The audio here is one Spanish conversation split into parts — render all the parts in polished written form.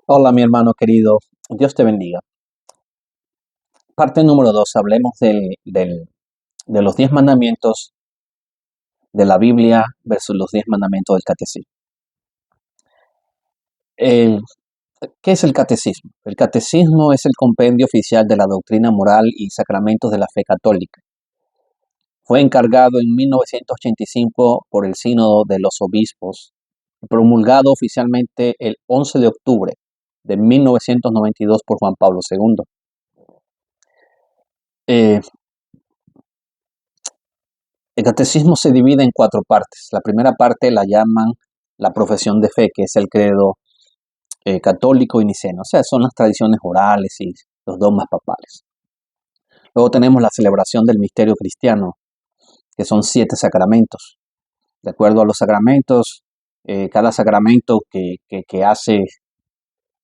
Hola, mi hermano querido. Dios te bendiga. Parte número 2. Hablemos de los 10 mandamientos de la Biblia versus los 10 mandamientos del catecismo. El- ¿Qué es el catecismo? El catecismo es el compendio oficial de la doctrina moral y sacramentos de la fe católica. Fue encargado en 1985 por el Sínodo de los Obispos, promulgado oficialmente el 11 de octubre de 1992 por Juan Pablo II. Eh, El catecismo se divide en 4 partes. La primera parte la llaman la profesión de fe, que es el credo católico y niceno. O sea, son las tradiciones orales y los dogmas papales. Luego tenemos la celebración del misterio cristiano, que son 7 sacramentos. De acuerdo a los sacramentos, cada sacramento que hace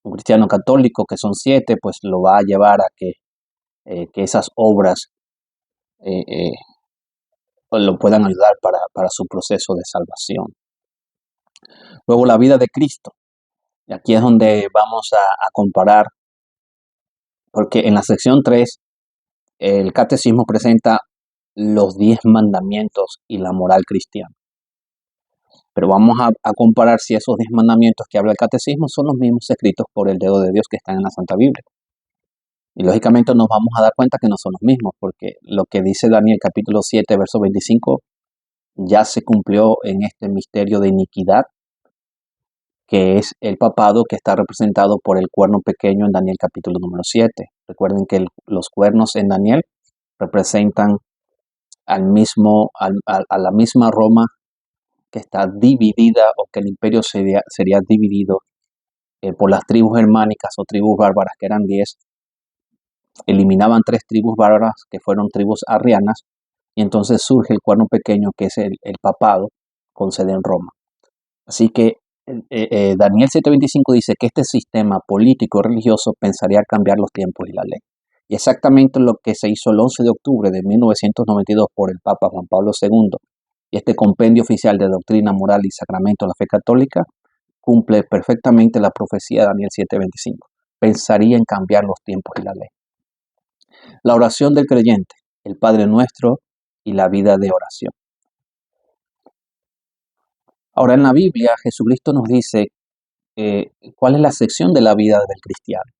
un cristiano católico, que son 7, pues lo va a llevar a que esas obras eh, eh, lo puedan ayudar para su proceso de salvación. Luego la vida de Cristo. Y aquí es donde vamos a comparar, porque en la sección 3 el catecismo presenta los 10 mandamientos y la moral cristiana. Pero vamos a comparar si esos 10 mandamientos que habla el catecismo son los mismos escritos por el dedo de Dios que están en la Santa Biblia. Y lógicamente nos vamos a dar cuenta que no son los mismos, porque lo que dice Daniel capítulo 7, verso 25, ya se cumplió en este misterio de iniquidad, que es el papado que está representado por el cuerno pequeño en Daniel capítulo número 7. Recuerden que los cuernos en Daniel representan a la misma Roma que está dividida, o que el imperio sería dividido por las tribus germánicas o tribus bárbaras, que eran 10. Eliminaban 3 tribus bárbaras que fueron tribus arrianas, y entonces surge el cuerno pequeño, que es el papado con sede en Roma. Así que Daniel 7:25 dice que este sistema político religioso pensaría cambiar los tiempos y la ley. Y exactamente lo que se hizo el 11 de octubre de 1992 por el Papa Juan Pablo II, y este compendio oficial de doctrina moral y sacramento de la fe católica, cumple perfectamente la profecía de Daniel 7:25. Pensaría en cambiar los tiempos y la ley. La oración del creyente, el Padre Nuestro y la vida de oración. Ahora, en la Biblia, Jesucristo nos dice cuál es la sección de la vida del cristiano.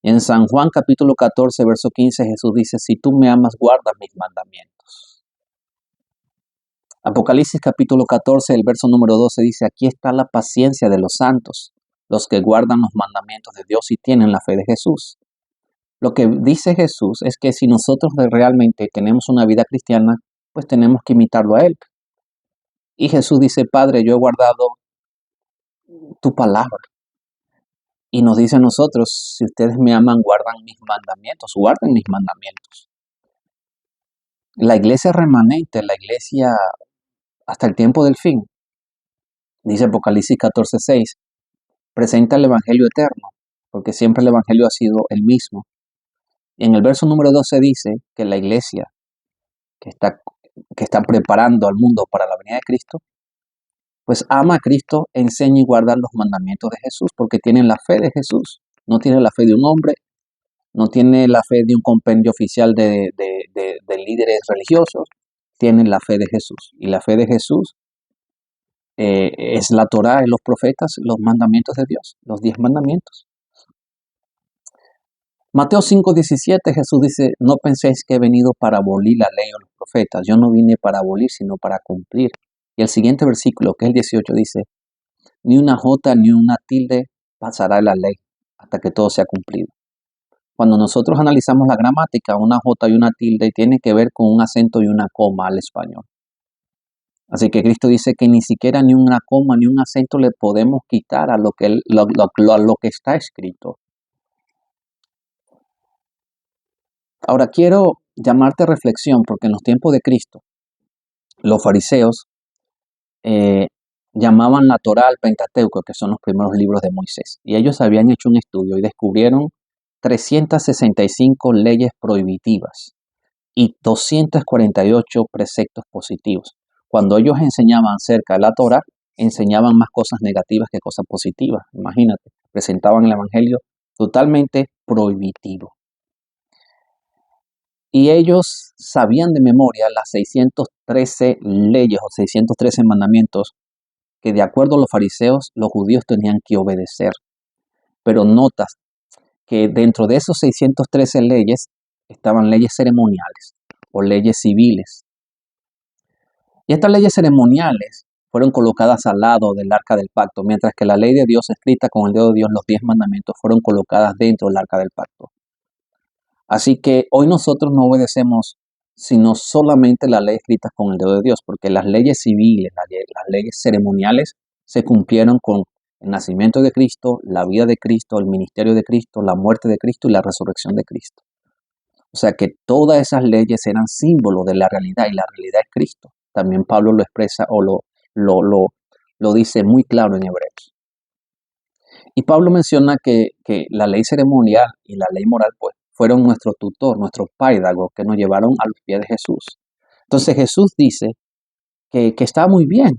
En San Juan capítulo 14, verso 15, Jesús dice: si tú me amas, guarda mis mandamientos. Apocalipsis capítulo 14, el verso número 12 dice: aquí está la paciencia de los santos, los que guardan los mandamientos de Dios y tienen la fe de Jesús. Lo que dice Jesús es que si nosotros realmente tenemos una vida cristiana, pues tenemos que imitarlo a Él. Y Jesús dice: Padre, yo he guardado tu palabra. Y nos dice a nosotros: si ustedes me aman, guarden mis mandamientos. La iglesia remanente, la iglesia hasta el tiempo del fin, dice Apocalipsis 14:6, presenta el evangelio eterno, porque siempre el evangelio ha sido el mismo. Y en el verso número 12 dice que la iglesia que está preparando al mundo para la venida de Cristo, pues ama a Cristo, enseña y guarda los mandamientos de Jesús, porque tienen la fe de Jesús, no tiene la fe de un hombre, no tiene la fe de un compendio oficial de líderes religiosos, tienen la fe de Jesús. Y la fe de Jesús es la Torá y los profetas, los mandamientos de Dios, los 10 mandamientos. Mateo 5:17, Jesús dice: no penséis que he venido para abolir la ley o los profetas. Yo no vine para abolir, sino para cumplir. Y el siguiente versículo, que es el 18, dice: ni una jota ni una tilde pasará en la ley hasta que todo sea cumplido. Cuando nosotros analizamos la gramática, una jota y una tilde tiene que ver con un acento y una coma al español. Así que Cristo dice que ni siquiera ni una coma ni un acento le podemos quitar a lo que está escrito. Ahora quiero llamarte a reflexión, porque en los tiempos de Cristo, los fariseos llamaban la Torá al Pentateuco, que son los primeros libros de Moisés. Y ellos habían hecho un estudio y descubrieron 365 leyes prohibitivas y 248 preceptos positivos. Cuando ellos enseñaban acerca de la Torá, enseñaban más cosas negativas que cosas positivas, imagínate. presentaban el evangelio totalmente prohibitivo. Y ellos sabían de memoria las 613 leyes o 613 mandamientos que, de acuerdo a los fariseos, los judíos tenían que obedecer. Pero notas que dentro de esos 613 leyes estaban leyes ceremoniales o leyes civiles. Y estas leyes ceremoniales fueron colocadas al lado del arca del pacto, mientras que la ley de Dios, escrita con el dedo de Dios, los 10 mandamientos, fueron colocadas dentro del arca del pacto. Así que hoy nosotros no obedecemos sino solamente la ley escrita con el dedo de Dios, porque las leyes civiles, las leyes ceremoniales se cumplieron con el nacimiento de Cristo, la vida de Cristo, el ministerio de Cristo, la muerte de Cristo y la resurrección de Cristo. O sea que todas esas leyes eran símbolos de la realidad y la realidad es Cristo. También Pablo lo expresa o lo dice muy claro en Hebreos. Y Pablo menciona que la ley ceremonial y la ley moral pues fueron nuestro tutor, nuestros paidagos que nos llevaron a los pies de Jesús. Entonces Jesús dice que está muy bien,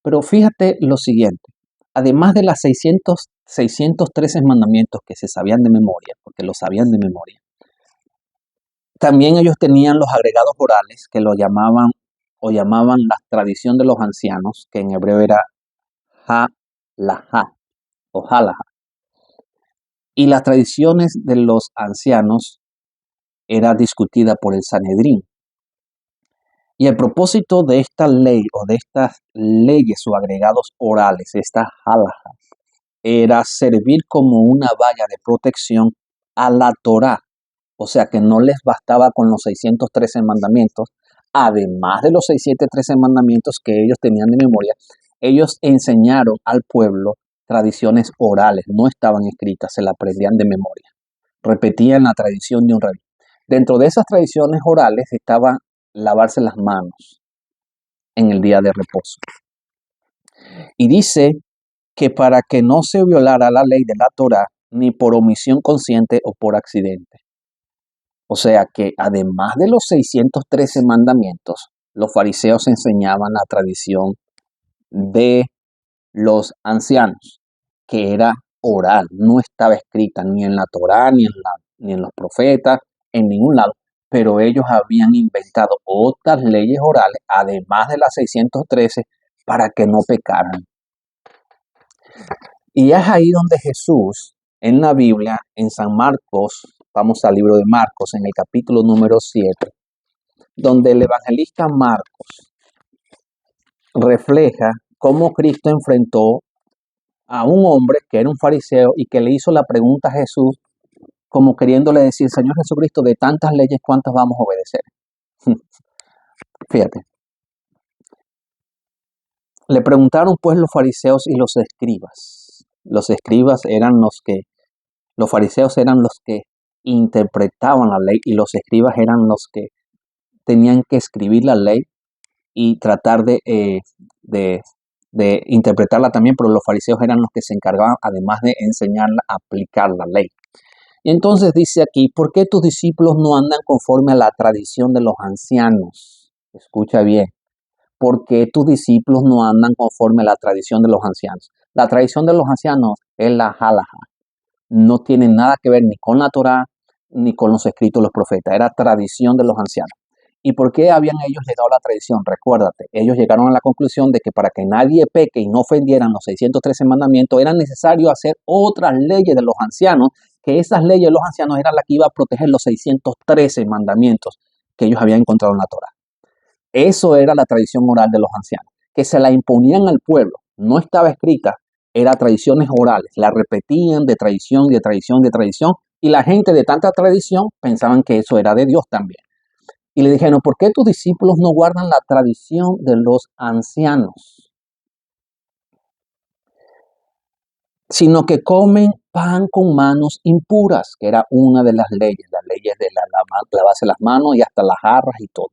pero fíjate lo siguiente, además de las 613 mandamientos que se sabían de memoria, porque lo sabían de memoria, también ellos tenían los agregados orales que lo llamaban la tradición de los ancianos, que en hebreo era ha-laha o halaha. Y las tradiciones de los ancianos era discutida por el Sanedrín. Y el propósito de esta ley o de estas leyes o agregados orales, esta halaha, era servir como una valla de protección a la Torá. O sea que no les bastaba con los 613 mandamientos, además de los 613 mandamientos que ellos tenían de memoria, ellos enseñaron al pueblo tradiciones orales, no estaban escritas, se la aprendían de memoria, repetían la tradición de un rabí. Dentro de esas tradiciones orales estaba lavarse las manos en el día de reposo. Y dice que para que no se violara la ley de la Torá, ni por omisión consciente o por accidente. O sea que además de los 613 mandamientos, los fariseos enseñaban la tradición de los ancianos, que era oral, no estaba escrita ni en la Torá, ni en los profetas, en ningún lado, pero ellos habían inventado otras leyes orales, además de las 613, para que no pecaran. Y es ahí donde Jesús, en la Biblia, en San Marcos, vamos al libro de Marcos, en el capítulo número 7, donde el evangelista Marcos refleja cómo Cristo enfrentó a un hombre que era un fariseo y que le hizo la pregunta a Jesús como queriéndole decir, Señor Jesucristo, de tantas leyes, ¿cuántas vamos a obedecer? Fíjate. Le preguntaron pues los fariseos y los escribas. Los escribas eran los fariseos eran los que interpretaban la ley y los escribas eran los que tenían que escribir la ley y tratar de interpretarla también, pero los fariseos eran los que se encargaban, además de enseñarla, a aplicar la ley. Y entonces dice aquí, ¿por qué tus discípulos no andan conforme a la tradición de los ancianos? Escucha bien, ¿por qué tus discípulos no andan conforme a la tradición de los ancianos? La tradición de los ancianos es la halaha. No tiene nada que ver ni con la Torá, ni con los escritos de los profetas. Era tradición de los ancianos. ¿Y por qué habían ellos llegado a la tradición? Recuérdate, ellos llegaron a la conclusión de que para que nadie peque y no ofendieran los 613 mandamientos, era necesario hacer otras leyes de los ancianos, que esas leyes de los ancianos eran las que iban a proteger los 613 mandamientos que ellos habían encontrado en la Torá. Eso era la tradición moral de los ancianos, que se la imponían al pueblo. No estaba escrita, eran tradiciones orales, la repetían de tradición, de tradición, de tradición, y la gente de tanta tradición pensaban que eso era de Dios también. Y le dijeron, ¿por qué tus discípulos no guardan la tradición de los ancianos? Sino que comen pan con manos impuras, que era una de las leyes de lavarse las manos y hasta las jarras y todo.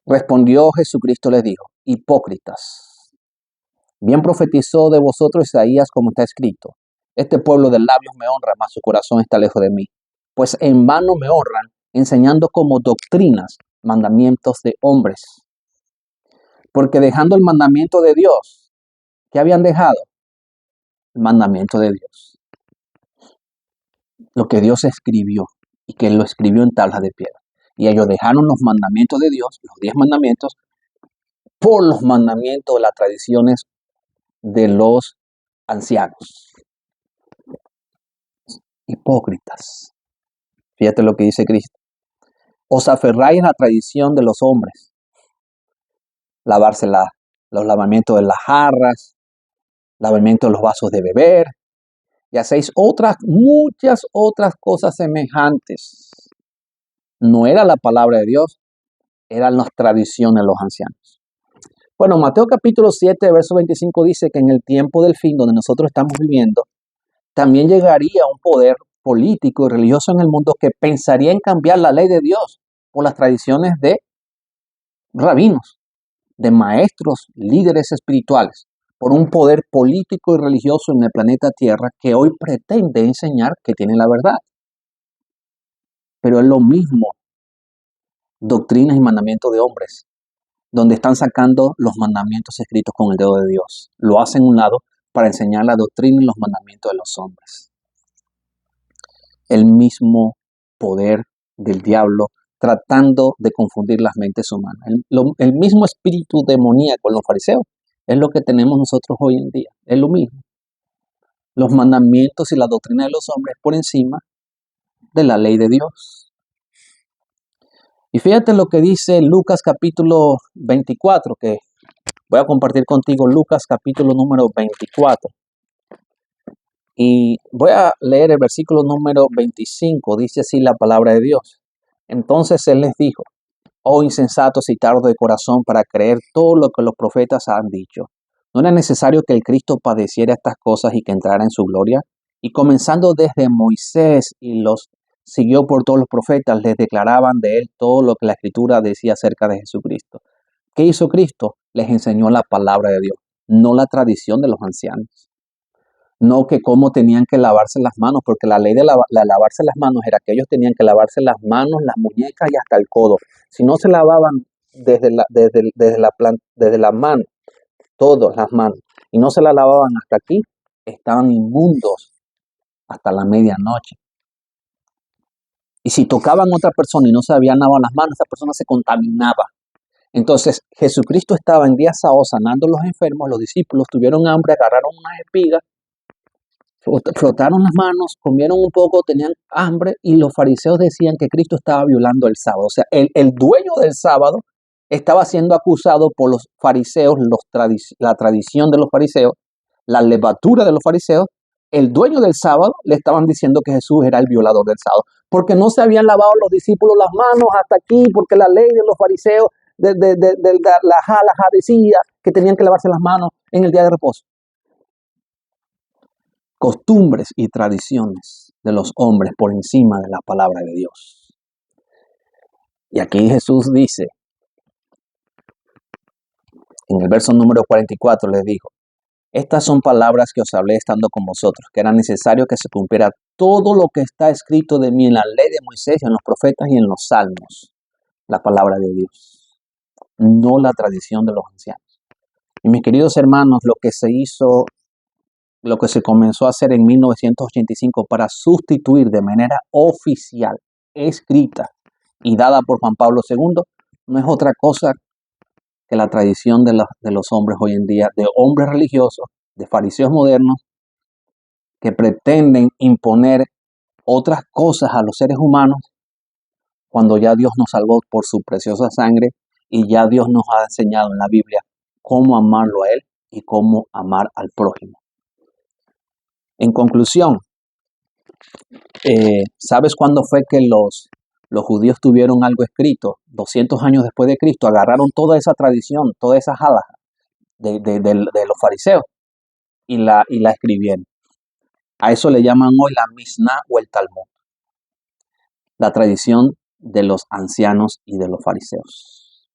Respondió Jesucristo, les dijo, hipócritas, bien profetizó de vosotros Isaías como está escrito, este pueblo de labios me honra, mas su corazón está lejos de mí, pues en vano me honran, enseñando como doctrinas mandamientos de hombres. Porque dejando el mandamiento de Dios, ¿qué habían dejado? el mandamiento de Dios. Lo que Dios escribió y que Él lo escribió en tablas de piedra. Y ellos dejaron los mandamientos de Dios, los 10 mandamientos, por los mandamientos, las tradiciones de los ancianos. Hipócritas. Fíjate lo que dice Cristo. Os aferráis a la tradición de los hombres. Lavarse los lavamientos de las jarras, lavamiento de los vasos de beber, y hacéis muchas otras cosas semejantes. No era la palabra de Dios, eran las tradiciones de los ancianos. Bueno, Mateo capítulo 7, verso 25 dice que en el tiempo del fin, donde nosotros estamos viviendo, también llegaría un poder político y religioso en el mundo que pensaría en cambiar la ley de Dios por las tradiciones de rabinos, de maestros, líderes espirituales, por un poder político y religioso en el planeta Tierra que hoy pretende enseñar que tiene la verdad. Pero es lo mismo, doctrinas y mandamientos de hombres, donde están sacando los mandamientos escritos con el dedo de Dios. Lo hacen a un lado para enseñar la doctrina y los mandamientos de los hombres. El mismo poder del diablo tratando de confundir las mentes humanas. El mismo espíritu demoníaco en los fariseos es lo que tenemos nosotros hoy en día. Es lo mismo. Los mandamientos y la doctrina de los hombres por encima de la ley de Dios. Y fíjate lo que dice Lucas capítulo 24, que voy a compartir contigo Lucas capítulo número 24. Y voy a leer el versículo número 25, dice así la palabra de Dios. Entonces Él les dijo, oh insensatos y tardos de corazón para creer todo lo que los profetas han dicho. ¿No era necesario que el Cristo padeciera estas cosas y que entrara en su gloria? Y comenzando desde Moisés y los siguió por todos los profetas, les declaraban de Él todo lo que la Escritura decía acerca de Jesucristo. ¿Qué hizo Cristo? Les enseñó la palabra de Dios, no la tradición de los ancianos. No que cómo tenían que lavarse las manos, porque la ley de lavarse las manos era que ellos tenían que lavarse las manos, las muñecas y hasta el codo. Si no se lavaban desde la mano, todas las manos, y no se la lavaban hasta aquí, estaban inmundos hasta la medianoche. Y si tocaban a otra persona y no se habían lavado las manos, esa persona se contaminaba. Entonces Jesucristo estaba en día sábado sanando a los enfermos, los discípulos tuvieron hambre, agarraron unas espigas, frotaron las manos, comieron un poco, tenían hambre y los fariseos decían que Cristo estaba violando el sábado. O sea, el dueño del sábado estaba siendo acusado por los fariseos, la tradición de los fariseos, la levadura de los fariseos. El dueño del sábado le estaban diciendo que Jesús era el violador del sábado, porque no se habían lavado los discípulos las manos hasta aquí, porque la ley de los fariseos, la halajá decía que tenían que lavarse las manos en el día de reposo. Costumbres y tradiciones de los hombres por encima de la palabra de Dios. Y aquí Jesús dice, en el verso número 44 les dijo, estas son palabras que os hablé estando con vosotros, que era necesario que se cumpliera todo lo que está escrito de mí en la ley de Moisés, en los profetas y en los salmos. La palabra de Dios, no la tradición de los ancianos. Y mis queridos hermanos, lo que se comenzó a hacer en 1985 para sustituir de manera oficial, escrita y dada por Juan Pablo II, no es otra cosa que la tradición de los hombres hoy en día, de hombres religiosos, de fariseos modernos, que pretenden imponer otras cosas a los seres humanos cuando ya Dios nos salvó por su preciosa sangre y ya Dios nos ha enseñado en la Biblia cómo amarlo a Él y cómo amar al prójimo. En conclusión, ¿sabes cuándo fue que los judíos tuvieron algo escrito? 200 años después de Cristo, agarraron toda esa tradición, toda esa halajá de los fariseos y la escribieron. A eso le llaman hoy la Misná o el Talmud, la tradición de los ancianos y de los fariseos.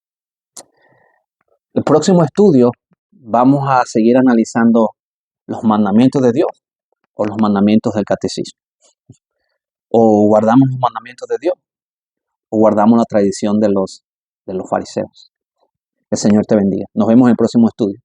El próximo estudio vamos a seguir analizando los mandamientos de Dios o los mandamientos del catecismo. O guardamos los mandamientos de Dios o guardamos la tradición de los fariseos. Que el Señor te bendiga. Nos vemos en el próximo estudio.